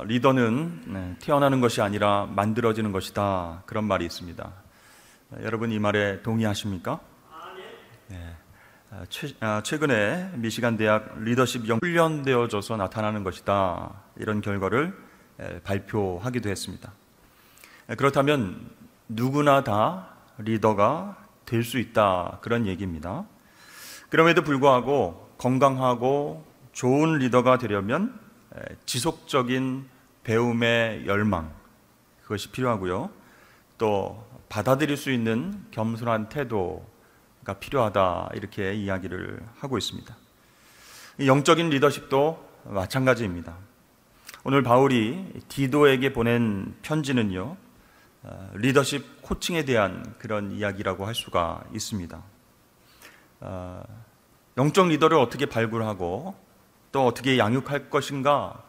리더는 태어나는 것이 아니라 만들어지는 것이다, 그런 말이 있습니다. 여러분 이 말에 동의하십니까? 네. 최근에 미시간 대학 리더십 훈련되어져서 나타나는 것이다, 이런 결과를 발표하기도 했습니다. 그렇다면 누구나 다 리더가 될 수 있다, 그런 얘기입니다. 그럼에도 불구하고 건강하고 좋은 리더가 되려면 지속적인 배움의 열망, 그것이 필요하고요. 또 받아들일 수 있는 겸손한 태도가 필요하다, 이렇게 이야기를 하고 있습니다. 영적인 리더십도 마찬가지입니다. 오늘 바울이 디도에게 보낸 편지는요, 리더십 코칭에 대한 그런 이야기라고 할 수가 있습니다. 영적 리더를 어떻게 발굴하고 또 어떻게 양육할 것인가,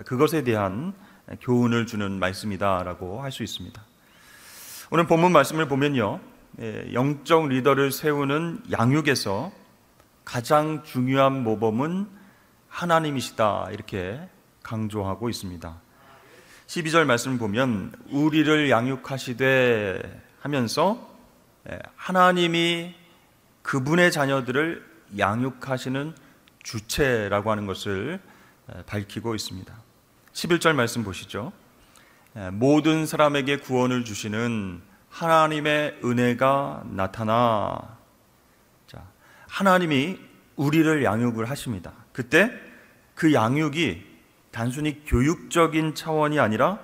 그것에 대한 교훈을 주는 말씀이다라고 할 수 있습니다. 오늘 본문 말씀을 보면요, 영적 리더를 세우는 양육에서 가장 중요한 모범은 하나님이시다, 이렇게 강조하고 있습니다. 12절 말씀을 보면 우리를 양육하시되 하면서 하나님이 그분의 자녀들을 양육하시는 주체라고 하는 것을 밝히고 있습니다. 11절 말씀 보시죠. 모든 사람에게 구원을 주시는 하나님의 은혜가 나타나. 자, 하나님이 우리를 양육을 하십니다. 그때 그 양육이 단순히 교육적인 차원이 아니라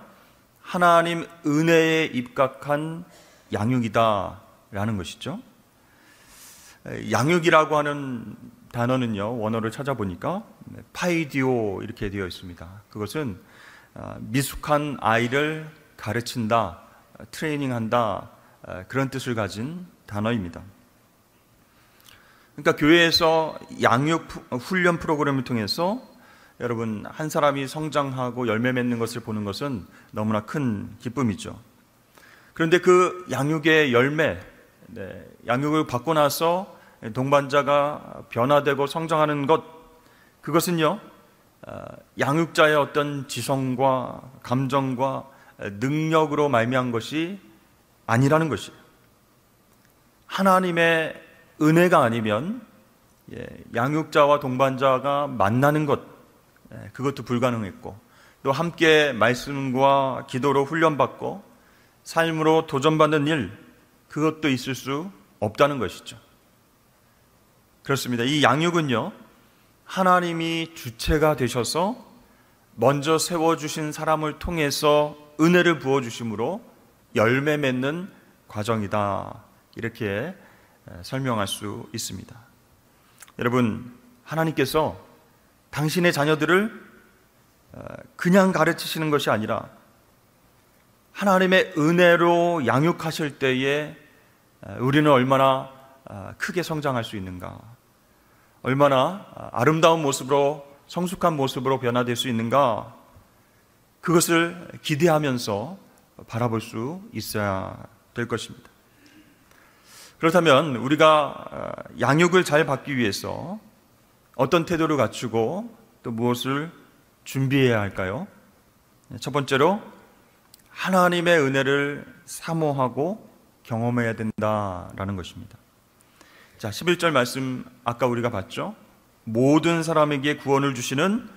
하나님 은혜에 입각한 양육이다라는 것이죠. 양육이라고 하는 단어는요, 원어를 찾아보니까 파이디오 이렇게 되어 있습니다. 그것은 미숙한 아이를 가르친다, 트레이닝한다, 그런 뜻을 가진 단어입니다. 그러니까 교회에서 양육 훈련 프로그램을 통해서 여러분 한 사람이 성장하고 열매 맺는 것을 보는 것은 너무나 큰 기쁨이죠. 그런데 그 양육의 열매, 양육을 받고 나서 동반자가 변화되고 성장하는 것, 그것은요, 양육자의 어떤 지성과 감정과 능력으로 말미암은 것이 아니라는 것이에요. 하나님의 은혜가 아니면 양육자와 동반자가 만나는 것, 그것도 불가능했고, 또 함께 말씀과 기도로 훈련받고 삶으로 도전받는 일, 그것도 있을 수 없다는 것이죠. 그렇습니다. 이 양육은요, 하나님이 주체가 되셔서 먼저 세워주신 사람을 통해서 은혜를 부어주심으로 열매 맺는 과정이다, 이렇게 설명할 수 있습니다. 여러분, 하나님께서 당신의 자녀들을 그냥 가르치시는 것이 아니라 하나님의 은혜로 양육하실 때에 우리는 얼마나 크게 성장할 수 있는가, 얼마나 아름다운 모습으로, 성숙한 모습으로 변화될 수 있는가, 그것을 기대하면서 바라볼 수 있어야 될 것입니다. 그렇다면 우리가 양육을 잘 받기 위해서 어떤 태도를 갖추고 또 무엇을 준비해야 할까요? 첫 번째로 하나님의 은혜를 사모하고 경험해야 된다라는 것입니다. 자, 11절 말씀 아까 우리가 봤죠? 모든 사람에게 구원을 주시는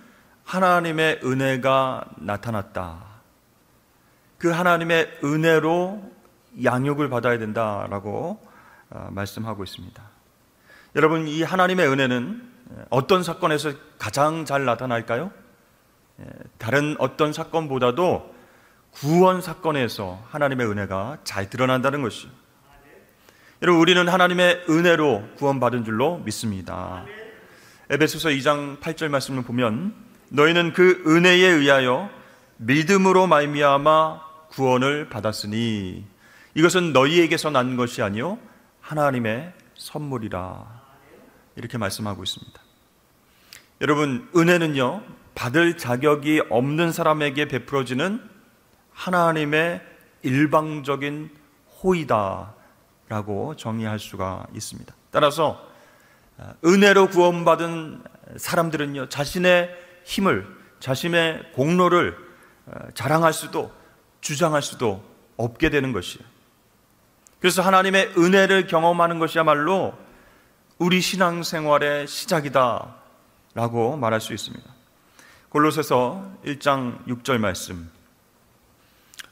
하나님의 은혜가 나타났다. 그 하나님의 은혜로 양육을 받아야 된다라고 말씀하고 있습니다. 여러분, 이 하나님의 은혜는 어떤 사건에서 가장 잘 나타날까요? 다른 어떤 사건보다도 구원 사건에서 하나님의 은혜가 잘 드러난다는 것이죠. 여러분, 우리는 하나님의 은혜로 구원받은 줄로 믿습니다. 에베소서 2장 8절 말씀을 보면 너희는 그 은혜에 의하여 믿음으로 말미암아 구원을 받았으니 이것은 너희에게서 난 것이 아니요 하나님의 선물이라, 이렇게 말씀하고 있습니다. 여러분, 은혜는요, 받을 자격이 없는 사람에게 베풀어지는 하나님의 일방적인 호의다 라고 정의할 수가 있습니다. 따라서 은혜로 구원받은 사람들은요, 자신의 힘을, 자신의 공로를 자랑할 수도 주장할 수도 없게 되는 것이에요. 그래서 하나님의 은혜를 경험하는 것이야말로 우리 신앙생활의 시작이다 라고 말할 수 있습니다. 골로새서 1장 6절 말씀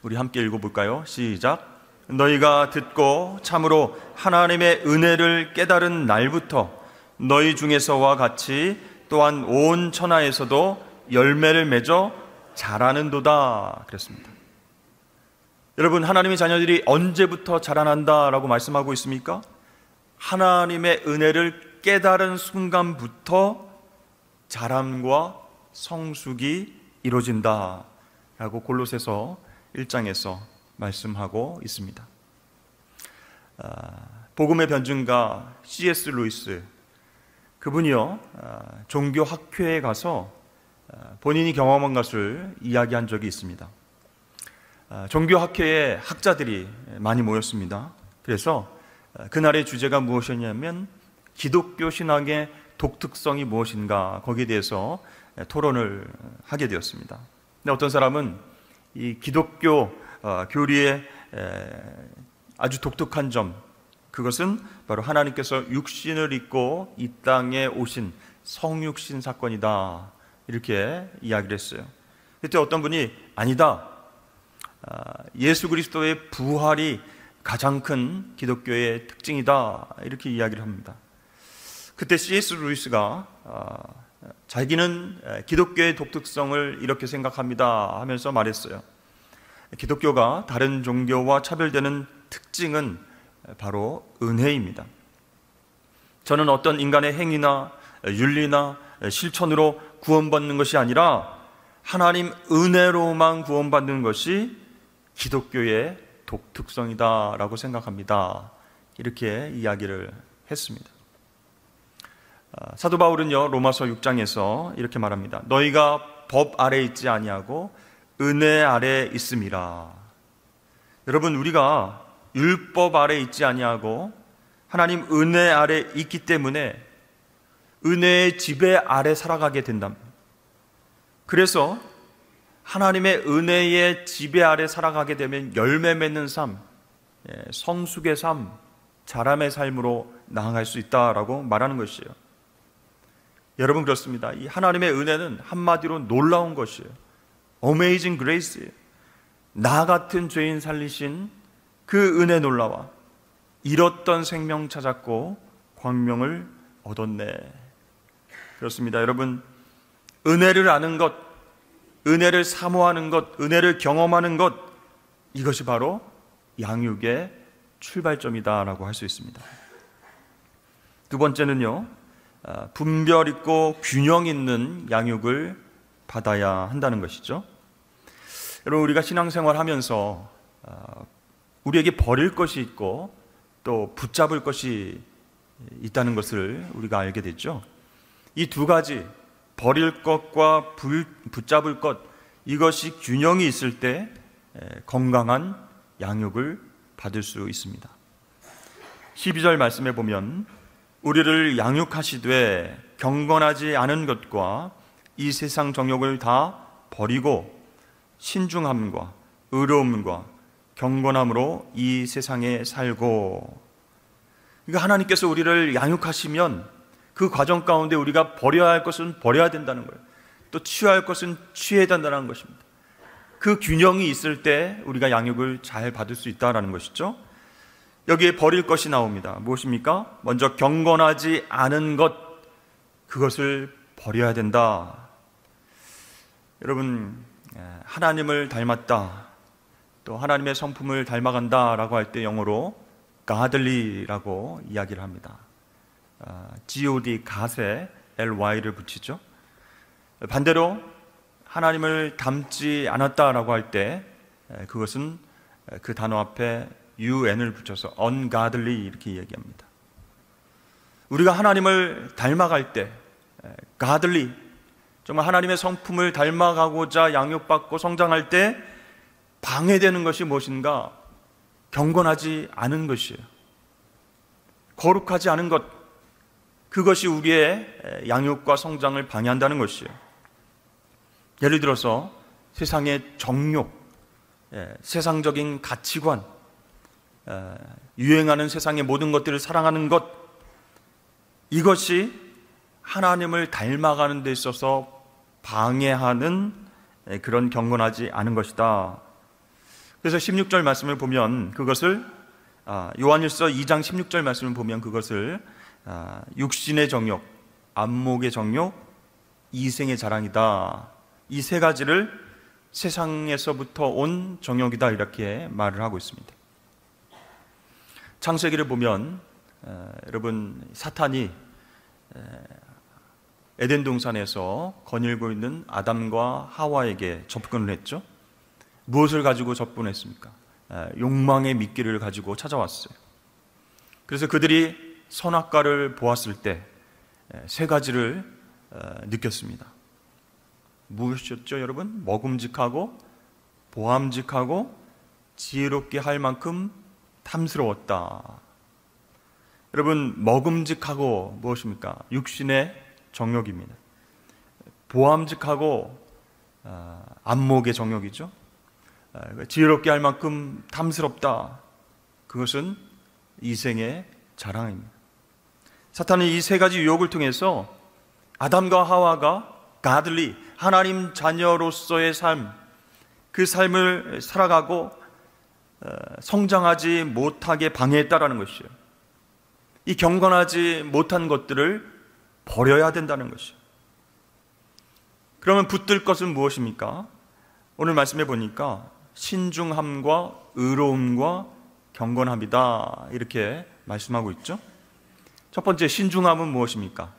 우리 함께 읽어볼까요? 시작. 너희가 듣고 참으로 하나님의 은혜를 깨달은 날부터 너희 중에서와 같이 또한 온 천하에서도 열매를 맺어 자라는도다 그랬습니다. 여러분, 하나님의 자녀들이 언제부터 자라난다라고 말씀하고 있습니까? 하나님의 은혜를 깨달은 순간부터 자람과 성숙이 이루어진다라고 골로새서 1장에서 말씀하고 있습니다. 복음의 변증가 C.S. 루이스 그분이요 종교 학회에 가서 본인이 경험한 것을 이야기한 적이 있습니다. 종교 학회에 학자들이 많이 모였습니다. 그래서 그날의 주제가 무엇이었냐면 기독교 신앙의 독특성이 무엇인가 거기에 대해서 토론을 하게 되었습니다. 근데 어떤 사람은 이 기독교 교리의 아주 독특한 점, 그것은 바로 하나님께서 육신을 입고 이 땅에 오신 성육신 사건이다 이렇게 이야기를 했어요. 그때 어떤 분이 아니다, 예수 그리스도의 부활이 가장 큰 기독교의 특징이다 이렇게 이야기를 합니다. 그때 C.S. 루이스가 자기는 기독교의 독특성을 이렇게 생각합니다 하면서 말했어요. 기독교가 다른 종교와 차별되는 특징은 바로 은혜입니다. 저는 어떤 인간의 행위나 윤리나 실천으로 구원받는 것이 아니라 하나님 은혜로만 구원받는 것이 기독교의 독특성이다라고 생각합니다. 이렇게 이야기를 했습니다. 사도 바울은요 로마서 6장에서 이렇게 말합니다. 너희가 법 아래 있지 아니하고 은혜 아래 있음이라. 여러분, 우리가 율법 아래 있지 아니하고 하나님 은혜 아래 있기 때문에 은혜의 지배 아래 살아가게 된답니다. 그래서 하나님의 은혜의 지배 아래 살아가게 되면 열매 맺는 삶, 성숙의 삶, 자람의 삶으로 나아갈 수 있다라고 말하는 것이에요. 여러분, 그렇습니다. 이 하나님의 은혜는 한마디로 놀라운 것이에요. Amazing Grace예요. 나 같은 죄인 살리신 그 은혜 놀라와 잃었던 생명 찾았고 광명을 얻었네. 그렇습니다. 여러분, 은혜를 아는 것, 은혜를 사모하는 것, 은혜를 경험하는 것, 이것이 바로 양육의 출발점이다라고 할 수 있습니다. 두 번째는요, 분별 있고 균형 있는 양육을 받아야 한다는 것이죠. 여러분, 우리가 신앙생활 하면서 우리에게 버릴 것이 있고 또 붙잡을 것이 있다는 것을 우리가 알게 됐죠. 이 두 가지, 버릴 것과 붙잡을 것, 이것이 균형이 있을 때 건강한 양육을 받을 수 있습니다. 12절 말씀에 보면 우리를 양육하시되 경건하지 않은 것과 이 세상 정욕을 다 버리고 신중함과 의로움과 경건함으로 이 세상에 살고. 그러니까 하나님께서 우리를 양육하시면 그 과정 가운데 우리가 버려야 할 것은 버려야 된다는 거예요. 또 취해야 할 것은 취해야 된다는 것입니다. 그 균형이 있을 때 우리가 양육을 잘 받을 수 있다는 것이죠. 여기에 버릴 것이 나옵니다. 무엇입니까? 먼저 경건하지 않은 것, 그것을 버려야 된다. 여러분, 하나님을 닮았다, 또 하나님의 성품을 닮아간다라고 할 때 영어로 godly라고 이야기를 합니다. God, 갓에 ly를 붙이죠. 반대로 하나님을 닮지 않았다라고 할 때 그것은 그 단어 앞에 un을 붙여서 ungodly 이렇게 얘기합니다. 우리가 하나님을 닮아갈 때 godly, 정말 하나님의 성품을 닮아가고자 양육받고 성장할 때 방해되는 것이 무엇인가? 경건하지 않은 것이에요. 거룩하지 않은 것, 그것이 우리의 양육과 성장을 방해한다는 것이에요. 예를 들어서 세상의 정욕, 세상적인 가치관, 유행하는 세상의 모든 것들을 사랑하는 것, 이것이 하나님을 닮아가는 데 있어서 방해하는 그런 경건하지 않은 것이다. 그래서 16절 말씀을 보면 그것을 요한일서 2장 16절 말씀을 보면 그것을 육신의 정욕, 안목의 정욕, 이생의 자랑이다. 이 세 가지를 세상에서부터 온 정욕이다, 이렇게 말을 하고 있습니다. 창세기를 보면 여러분, 사탄이 에덴 동산에서 거닐고 있는 아담과 하와에게 접근을 했죠. 무엇을 가지고 접근했습니까? 욕망의 미끼를 가지고 찾아왔어요. 그래서 그들이 선악과를 보았을 때 세 가지를 느꼈습니다. 무엇이었죠, 여러분? 먹음직하고 보암직하고 지혜롭게 할 만큼 탐스러웠다. 여러분, 먹음직하고 무엇입니까? 육신의 정욕입니다. 보암직하고 안목의 정욕이죠. 지혜롭게 할 만큼 탐스럽다. 그것은 이생의 자랑입니다. 사탄은 이 세 가지 유혹을 통해서 아담과 하와가 가들리, 하나님 자녀로서의 삶, 그 삶을 살아가고 성장하지 못하게 방해했다라는 것이에요. 이 경건하지 못한 것들을 버려야 된다는 것이에요. 그러면 붙들 것은 무엇입니까? 오늘 말씀해 보니까 신중함과 의로움과 경건함이다, 이렇게 말씀하고 있죠. 첫 번째, 신중함은 무엇입니까?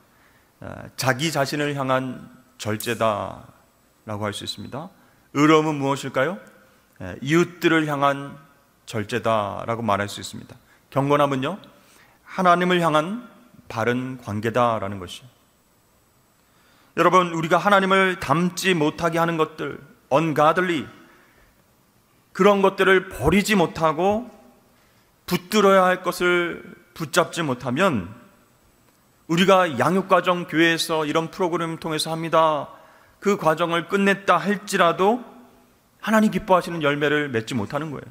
자기 자신을 향한 절제다 라고 할 수 있습니다. 의로움은 무엇일까요? 이웃들을 향한 절제다 라고 말할 수 있습니다. 경건함은요, 하나님을 향한 바른 관계다라는 것이죠. 여러분, 우리가 하나님을 닮지 못하게 하는 것들, ungodly, 그런 것들을 버리지 못하고 붙들어야 할 것을 붙잡지 못하면, 우리가 양육과정 교회에서 이런 프로그램을 통해서 합니다, 그 과정을 끝냈다 할지라도 하나님 기뻐하시는 열매를 맺지 못하는 거예요.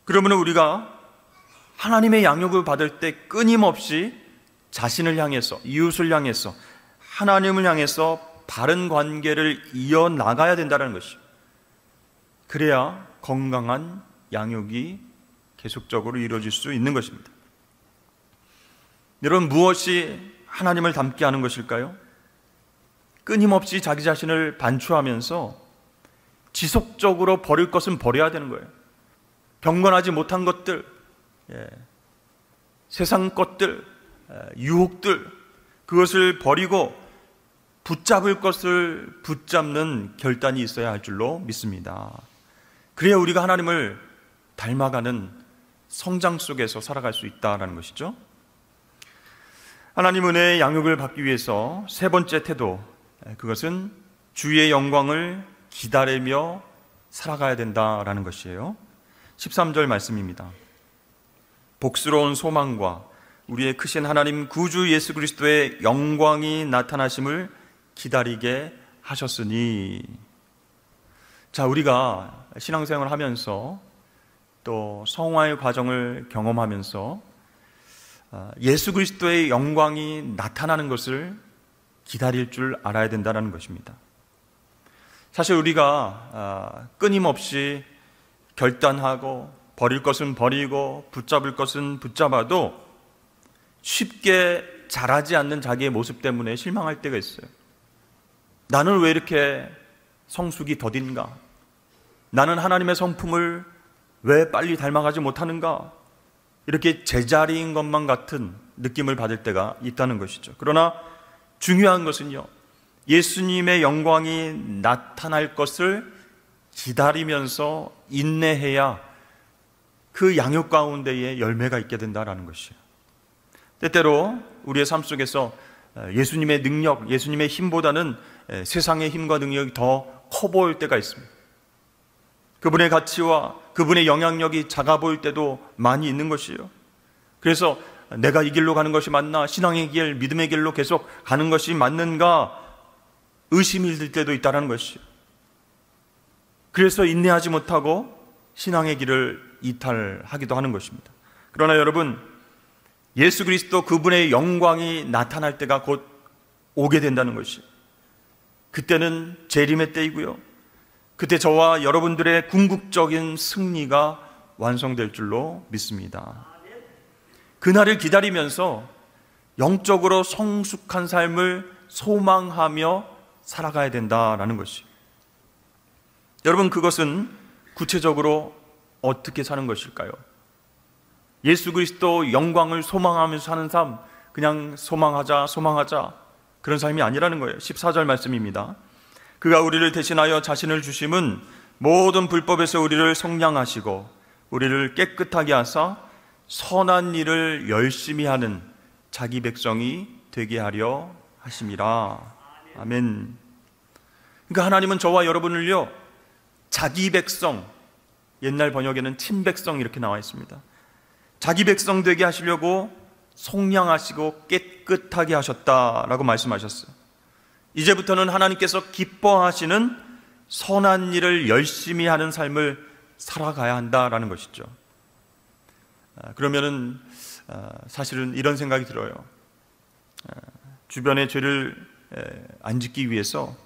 그러면 우리가 하나님의 양육을 받을 때 끊임없이 자신을 향해서, 이웃을 향해서, 하나님을 향해서 바른 관계를 이어나가야 된다는 것이죠. 그래야 건강한 양육이 계속적으로 이루어질 수 있는 것입니다. 여러분, 무엇이 하나님을 닮게 하는 것일까요? 끊임없이 자기 자신을 반추하면서 지속적으로 버릴 것은 버려야 되는 거예요. 경건하지 못한 것들, 세상 것들, 유혹들, 그것을 버리고 붙잡을 것을 붙잡는 결단이 있어야 할 줄로 믿습니다. 그래야 우리가 하나님을 닮아가는 성장 속에서 살아갈 수 있다는 것이죠. 하나님 은혜의 양육을 받기 위해서 세 번째 태도, 그것은 주의 영광을 기다리며 살아가야 된다라는 것이에요. 13절 말씀입니다. 복스러운 소망과 우리의 크신 하나님 구주 예수 그리스도의 영광이 나타나심을 기다리게 하셨으니. 자, 우리가 신앙생활을 하면서 또 성화의 과정을 경험하면서 예수 그리스도의 영광이 나타나는 것을 기다릴 줄 알아야 된다는 것입니다. 사실 우리가 끊임없이 결단하고 버릴 것은 버리고 붙잡을 것은 붙잡아도 쉽게 자라지 않는 자기의 모습 때문에 실망할 때가 있어요. 나는 왜 이렇게 성숙이 더딘가? 나는 하나님의 성품을 왜 빨리 닮아가지 못하는가? 이렇게 제자리인 것만 같은 느낌을 받을 때가 있다는 것이죠. 그러나 중요한 것은요, 예수님의 영광이 나타날 것을 기다리면서 인내해야 그 양육 가운데에 열매가 있게 된다는 것이에요. 때때로 우리의 삶 속에서 예수님의 능력, 예수님의 힘보다는 세상의 힘과 능력이 더 커 보일 때가 있습니다. 그분의 가치와 그분의 영향력이 작아 보일 때도 많이 있는 것이에요. 그래서 내가 이 길로 가는 것이 맞나? 신앙의 길, 믿음의 길로 계속 가는 것이 맞는가? 의심이 들 때도 있다는 것이에요. 그래서 인내하지 못하고 신앙의 길을 이탈하기도 하는 것입니다. 그러나 여러분, 예수 그리스도 그분의 영광이 나타날 때가 곧 오게 된다는 것이, 그때는 재림의 때이고요, 그때 저와 여러분들의 궁극적인 승리가 완성될 줄로 믿습니다. 그날을 기다리면서 영적으로 성숙한 삶을 소망하며 살아가야 된다라는 것이, 여러분, 그것은 구체적으로 어떻게 사는 것일까요? 예수 그리스도 영광을 소망하면서 사는 삶, 그냥 소망하자 그런 삶이 아니라는 거예요. 14절 말씀입니다. 그가 우리를 대신하여 자신을 주심은 모든 불법에서 우리를 속량하시고 우리를 깨끗하게 하사 선한 일을 열심히 하는 자기 백성이 되게 하려 하심이라. 아멘. 그러니까 하나님은 저와 여러분을요, 자기 백성, 옛날 번역에는 친백성 이렇게 나와 있습니다. 자기 백성 되게 하시려고 속량하시고 깨끗하게 하셨다라고 말씀하셨어요. 이제부터는 하나님께서 기뻐하시는 선한 일을 열심히 하는 삶을 살아가야 한다라는 것이죠. 그러면은 사실은 이런 생각이 들어요. 주변의 죄를 안 짓기 위해서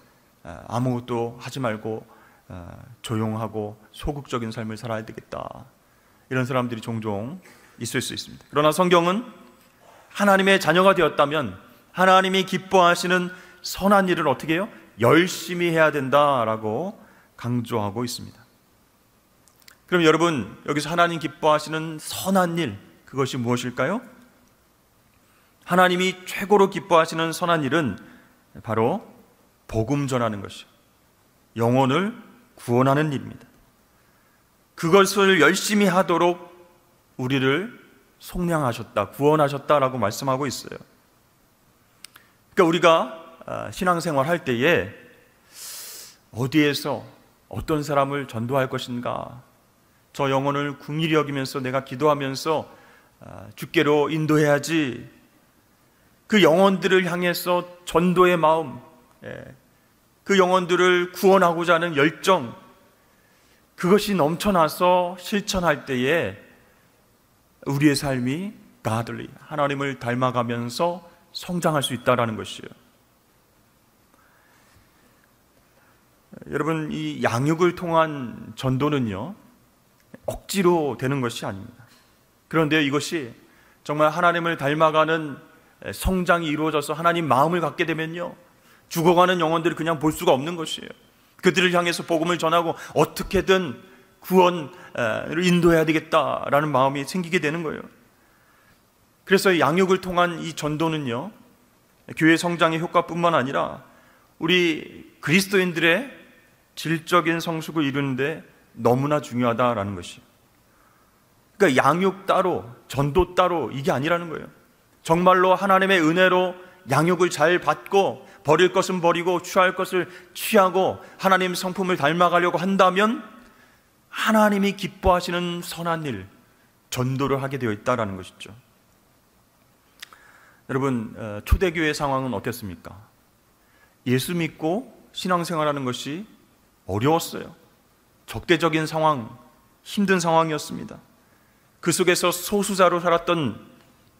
아무것도 하지 말고 조용하고 소극적인 삶을 살아야 되겠다, 이런 사람들이 종종 있을 수 있습니다. 그러나 성경은 하나님의 자녀가 되었다면 하나님이 기뻐하시는 선한 일을 어떻게 해요? 열심히 해야 된다라고 강조하고 있습니다. 그럼 여러분, 여기서 하나님 기뻐하시는 선한 일, 그것이 무엇일까요? 하나님이 최고로 기뻐하시는 선한 일은 바로 복음 전하는 것이요, 영혼을 구원하는 일입니다. 그것을 열심히 하도록 우리를 속량하셨다, 구원하셨다라고 말씀하고 있어요. 그러니까 우리가 신앙생활 할 때에 어디에서 어떤 사람을 전도할 것인가, 저 영혼을 긍휼히 여기면서 내가 기도하면서 주께로 인도해야지, 그 영혼들을 향해서 전도의 마음, 그 영혼들을 구원하고자 하는 열정, 그것이 넘쳐나서 실천할 때에 우리의 삶이 godly, 하나님을 닮아가면서 성장할 수 있다는 것이에요. 여러분, 이 양육을 통한 전도는요, 억지로 되는 것이 아닙니다. 그런데 이것이 정말 하나님을 닮아가는 성장이 이루어져서 하나님 마음을 갖게 되면요, 죽어가는 영혼들을 그냥 볼 수가 없는 것이에요. 그들을 향해서 복음을 전하고 어떻게든 구원을 인도해야 되겠다라는 마음이 생기게 되는 거예요. 그래서 양육을 통한 이 전도는요, 교회 성장의 효과뿐만 아니라 우리 그리스도인들의 질적인 성숙을 이루는데 너무나 중요하다라는 것이에요. 그러니까 양육 따로, 전도 따로, 이게 아니라는 거예요. 정말로 하나님의 은혜로 양육을 잘 받고 버릴 것은 버리고 취할 것을 취하고 하나님 성품을 닮아가려고 한다면 하나님이 기뻐하시는 선한 일, 전도를 하게 되어 있다는 것이죠. 여러분, 초대교회 상황은 어땠습니까? 예수 믿고 신앙생활하는 것이 어려웠어요. 적대적인 상황, 힘든 상황이었습니다. 그 속에서 소수자로 살았던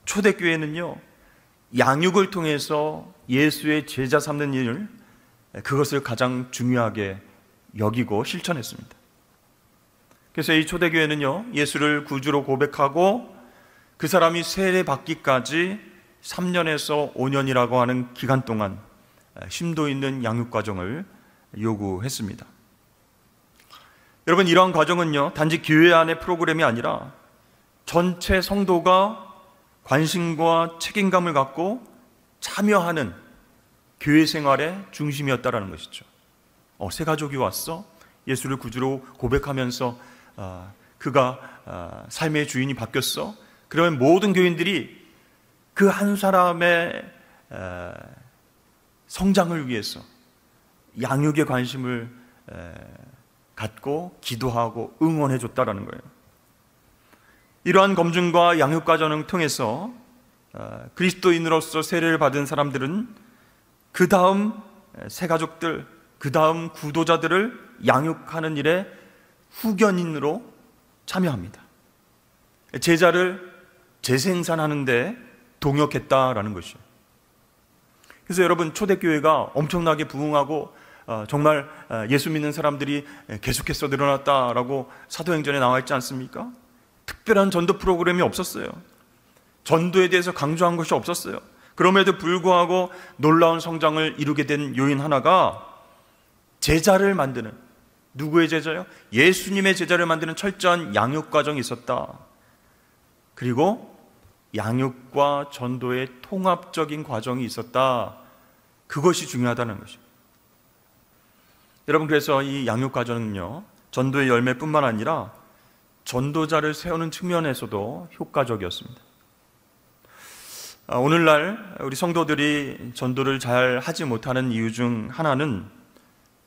초대교회는요, 양육을 통해서 예수의 제자 삼는 일, 그것을 가장 중요하게 여기고 실천했습니다. 그래서 이 초대교회는요, 예수를 구주로 고백하고 그 사람이 세례받기까지 3년에서 5년이라고 하는 기간 동안 심도 있는 양육 과정을 요구했습니다. 여러분, 이러한 과정은요, 단지 교회 안의 프로그램이 아니라 전체 성도가 관심과 책임감을 갖고 참여하는 교회 생활의 중심이었다라는 것이죠. 새 가족이 왔어? 예수를 구주로 고백하면서 그가 삶의 주인이 바뀌었어? 그러면 모든 교인들이 그 한 사람의 성장을 위해서 양육에 관심을 갖고 기도하고 응원해 줬다라는 거예요. 이러한 검증과 양육 과정을 통해서 그리스도인으로서 세례를 받은 사람들은 그 다음 새가족들, 그 다음 구도자들을 양육하는 일에 후견인으로 참여합니다. 제자를 재생산하는 데 동역했다라는 것이죠. 그래서 여러분, 초대교회가 엄청나게 부흥하고 정말 예수 믿는 사람들이 계속해서 늘어났다라고 사도행전에 나와 있지 않습니까? 특별한 전도 프로그램이 없었어요. 전도에 대해서 강조한 것이 없었어요. 그럼에도 불구하고 놀라운 성장을 이루게 된 요인 하나가 제자를 만드는, 누구의 제자요? 예수님의 제자를 만드는 철저한 양육 과정이 있었다. 그리고 양육과 전도의 통합적인 과정이 있었다. 그것이 중요하다는 것입니다. 여러분, 그래서 이 양육 과정은요, 전도의 열매뿐만 아니라 전도자를 세우는 측면에서도 효과적이었습니다. 오늘날 우리 성도들이 전도를 잘 하지 못하는 이유 중 하나는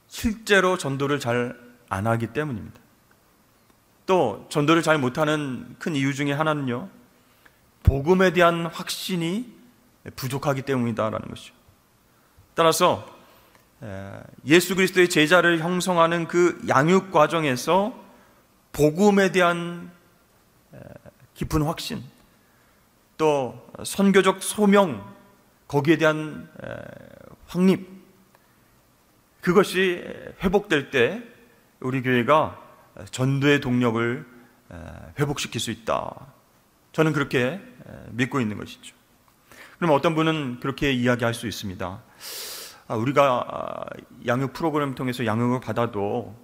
실제로 전도를 잘 안 하기 때문입니다. 또 전도를 잘 못하는 큰 이유 중에 하나는요, 복음에 대한 확신이 부족하기 때문이다라는 것이죠. 따라서 예수 그리스도의 제자를 형성하는 그 양육 과정에서 복음에 대한 깊은 확신, 또 선교적 소명, 거기에 대한 확립, 그것이 회복될 때 우리 교회가 전도의 동력을 회복시킬 수 있다. 저는 그렇게 믿고 있는 것이죠. 그럼 어떤 분은 그렇게 이야기할 수 있습니다. 우리가 양육 프로그램을 통해서 양육을 받아도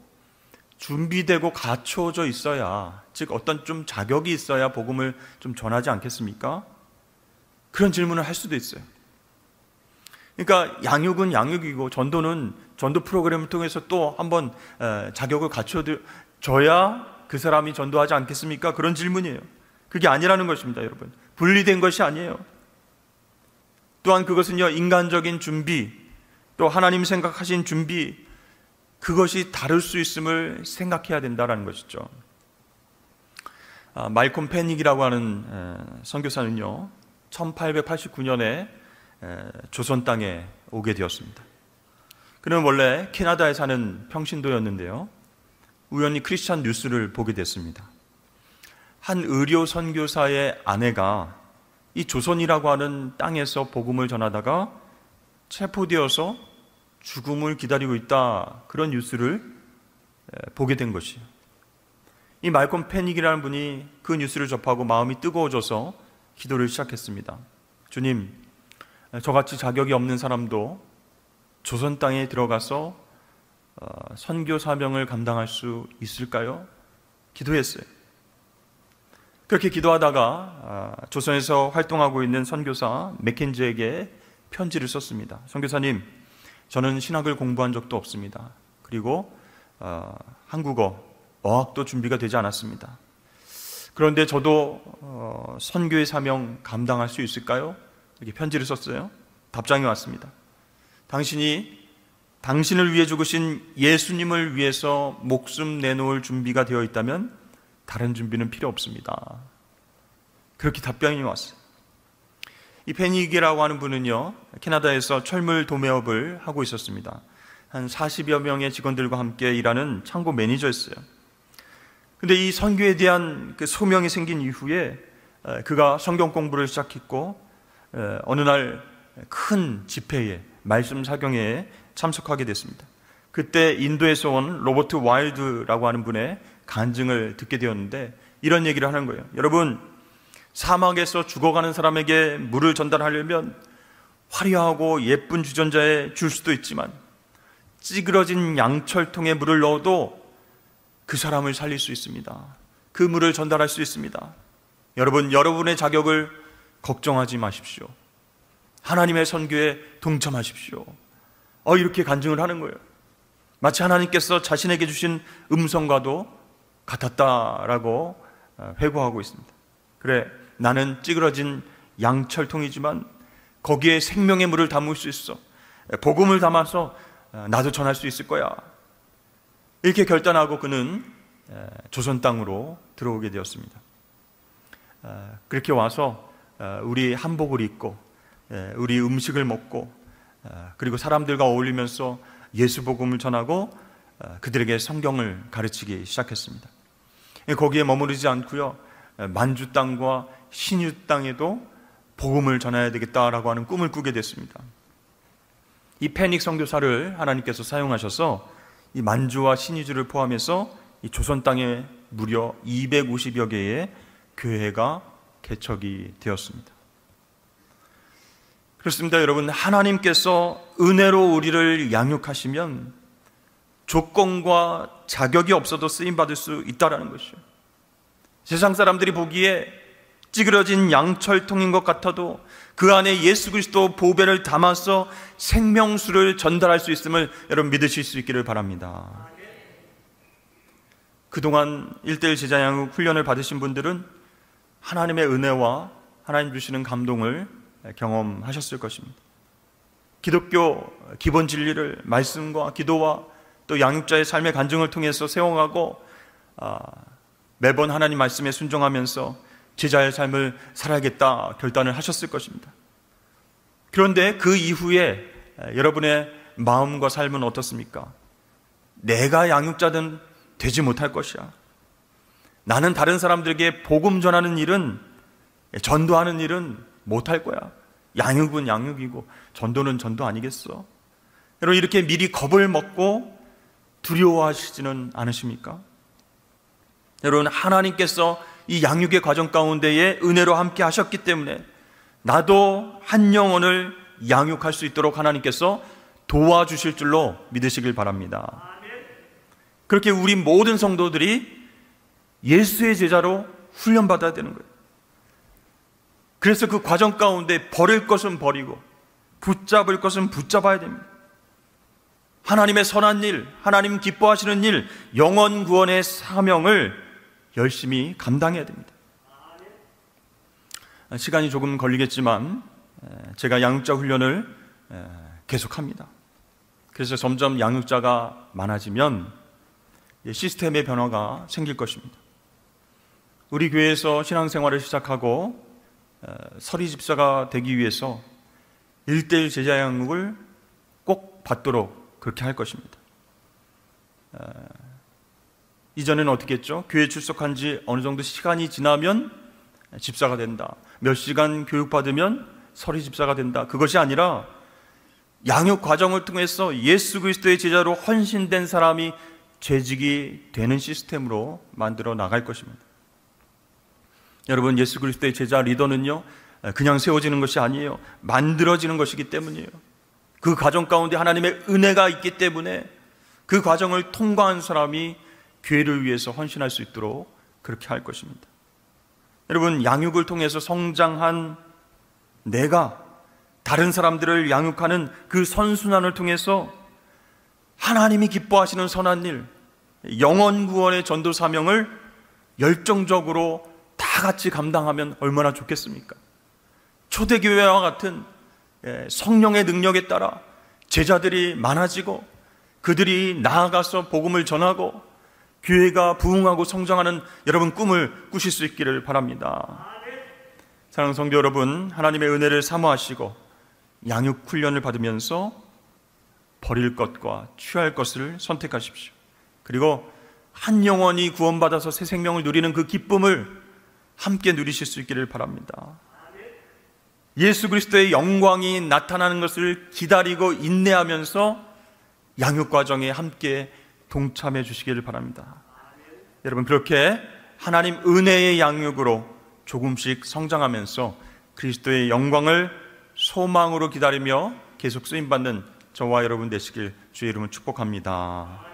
준비되고 갖춰져 있어야, 즉 어떤 좀 자격이 있어야 복음을 좀 전하지 않겠습니까? 그런 질문을 할 수도 있어요. 그러니까 양육은 양육이고 전도는 전도 프로그램을 통해서 또 한번 자격을 갖춰줘야 그 사람이 전도하지 않겠습니까? 그런 질문이에요. 그게 아니라는 것입니다, 여러분. 분리된 것이 아니에요. 또한 그것은요, 인간적인 준비, 또 하나님 생각하신 준비, 그것이 다를 수 있음을 생각해야 된다는 것이죠. 말콤 패닉이라고 하는 선교사는요, 1889년에 조선 땅에 오게 되었습니다. 그는 원래 캐나다에 사는 평신도였는데요, 우연히 크리스찬 뉴스를 보게 됐습니다. 한 의료 선교사의 아내가 이 조선이라고 하는 땅에서 복음을 전하다가 체포되어서 죽음을 기다리고 있다, 그런 뉴스를 보게 된 것이에요. 이 말콤 패닉이라는 분이 그 뉴스를 접하고 마음이 뜨거워져서 기도를 시작했습니다. 주님, 저같이 자격이 없는 사람도 조선 땅에 들어가서 선교 사명을 감당할 수 있을까요? 기도했어요. 그렇게 기도하다가 조선에서 활동하고 있는 선교사 맥켄지에게 편지를 썼습니다. 선교사님, 저는 신학을 공부한 적도 없습니다. 그리고 한국어, 어학도 준비가 되지 않았습니다. 그런데 저도 선교의 사명 감당할 수 있을까요? 이렇게 편지를 썼어요. 답장이 왔습니다. 당신이 당신을 위해 죽으신 예수님을 위해서 목숨 내놓을 준비가 되어 있다면 다른 준비는 필요 없습니다. 그렇게 답변이 왔어요. 이 패닉이라고 하는 분은요, 캐나다에서 철물 도매업을 하고 있었습니다. 한 40여 명의 직원들과 함께 일하는 창고 매니저였어요. 근데 이 선교에 대한 그 소명이 생긴 이후에 그가 성경 공부를 시작했고, 어느 날 큰 집회에, 말씀 사경회에 참석하게 됐습니다. 그때 인도에서 온 로버트 와일드라고 하는 분의 간증을 듣게 되었는데, 이런 얘기를 하는 거예요. 여러분, 사막에서 죽어가는 사람에게 물을 전달하려면 화려하고 예쁜 주전자에 줄 수도 있지만 찌그러진 양철통에 물을 넣어도 그 사람을 살릴 수 있습니다. 그 물을 전달할 수 있습니다. 여러분, 여러분의 자격을 걱정하지 마십시오. 하나님의 선교에 동참하십시오. 이렇게 간증을 하는 거예요. 마치 하나님께서 자신에게 주신 음성과도 같았다라고 회고하고 있습니다. 그래, 나는 찌그러진 양철통이지만 거기에 생명의 물을 담을 수 있어. 복음을 담아서 나도 전할 수 있을 거야. 이렇게 결단하고 그는 조선 땅으로 들어오게 되었습니다. 그렇게 와서 우리 한복을 입고 우리 음식을 먹고 그리고 사람들과 어울리면서 예수 복음을 전하고 그들에게 성경을 가르치기 시작했습니다. 거기에 머무르지 않고요, 만주 땅과 신유 땅에도 복음을 전해야 되겠다라고 하는 꿈을 꾸게 됐습니다. 이 패닉 선교사를 하나님께서 사용하셔서 이 만주와 신유주를 포함해서 이 조선 땅에 무려 250여 개의 교회가 개척이 되었습니다. 그렇습니다, 여러분. 하나님께서 은혜로 우리를 양육하시면 조건과 자격이 없어도 쓰임받을 수 있다는 것이요, 세상 사람들이 보기에 찌그러진 양철통인 것 같아도 그 안에 예수 그리스도 보배를 담아서 생명수를 전달할 수 있음을 여러분 믿으실 수 있기를 바랍니다. 그동안 1:1 제자 양육 훈련을 받으신 분들은 하나님의 은혜와 하나님 주시는 감동을 경험하셨을 것입니다. 기독교 기본 진리를 말씀과 기도와 또 양육자의 삶의 간증을 통해서 세워가고 매번 하나님 말씀에 순종하면서 제자의 삶을 살아야겠다 결단을 하셨을 것입니다. 그런데 그 이후에 여러분의 마음과 삶은 어떻습니까? 내가 양육자든 되지 못할 것이야. 나는 다른 사람들에게 복음 전하는 일은, 전도하는 일은 못할 거야. 양육은 양육이고 전도는 전도 아니겠어? 여러분, 이렇게 미리 겁을 먹고 두려워하시지는 않으십니까? 여러분, 하나님께서 이 양육의 과정 가운데에 은혜로 함께 하셨기 때문에 나도 한 영혼을 양육할 수 있도록 하나님께서 도와주실 줄로 믿으시길 바랍니다. 그렇게 우리 모든 성도들이 예수의 제자로 훈련받아야 되는 거예요. 그래서 그 과정 가운데 버릴 것은 버리고 붙잡을 것은 붙잡아야 됩니다. 하나님의 선한 일, 하나님 기뻐하시는 일, 영혼 구원의 사명을 열심히 감당해야 됩니다. 시간이 조금 걸리겠지만 제가 양육자 훈련을 계속합니다. 그래서 점점 양육자가 많아지면 시스템의 변화가 생길 것입니다. 우리 교회에서 신앙생활을 시작하고 서리 집사가 되기 위해서 1:1 제자 양육을 꼭 받도록 그렇게 할 것입니다. 이전에는 어떻게 했죠? 교회 출석한 지 어느 정도 시간이 지나면 집사가 된다, 몇 시간 교육받으면 서리 집사가 된다, 그것이 아니라 양육 과정을 통해서 예수 그리스도의 제자로 헌신된 사람이 재직이 되는 시스템으로 만들어 나갈 것입니다. 여러분, 예수 그리스도의 제자 리더는요, 그냥 세워지는 것이 아니에요. 만들어지는 것이기 때문이에요. 그 과정 가운데 하나님의 은혜가 있기 때문에 그 과정을 통과한 사람이 교회를 위해서 헌신할 수 있도록 그렇게 할 것입니다. 여러분, 양육을 통해서 성장한 내가 다른 사람들을 양육하는 그 선순환을 통해서 하나님이 기뻐하시는 선한 일, 영혼 구원의 전도 사명을 열정적으로 다 같이 감당하면 얼마나 좋겠습니까? 초대교회와 같은 성령의 능력에 따라 제자들이 많아지고 그들이 나아가서 복음을 전하고 교회가 부흥하고 성장하는 여러분 꿈을 꾸실 수 있기를 바랍니다. 사랑하는 성도 여러분, 하나님의 은혜를 사모하시고 양육 훈련을 받으면서 버릴 것과 취할 것을 선택하십시오. 그리고 한 영혼이 구원받아서 새 생명을 누리는 그 기쁨을 함께 누리실 수 있기를 바랍니다. 예수 그리스도의 영광이 나타나는 것을 기다리고 인내하면서 양육 과정에 함께 동참해 주시기를 바랍니다. 여러분, 그렇게 하나님 은혜의 양육으로 조금씩 성장하면서 그리스도의 영광을 소망으로 기다리며 계속 쓰임받는 저와 여러분 되시길 주의 이름으로 축복합니다.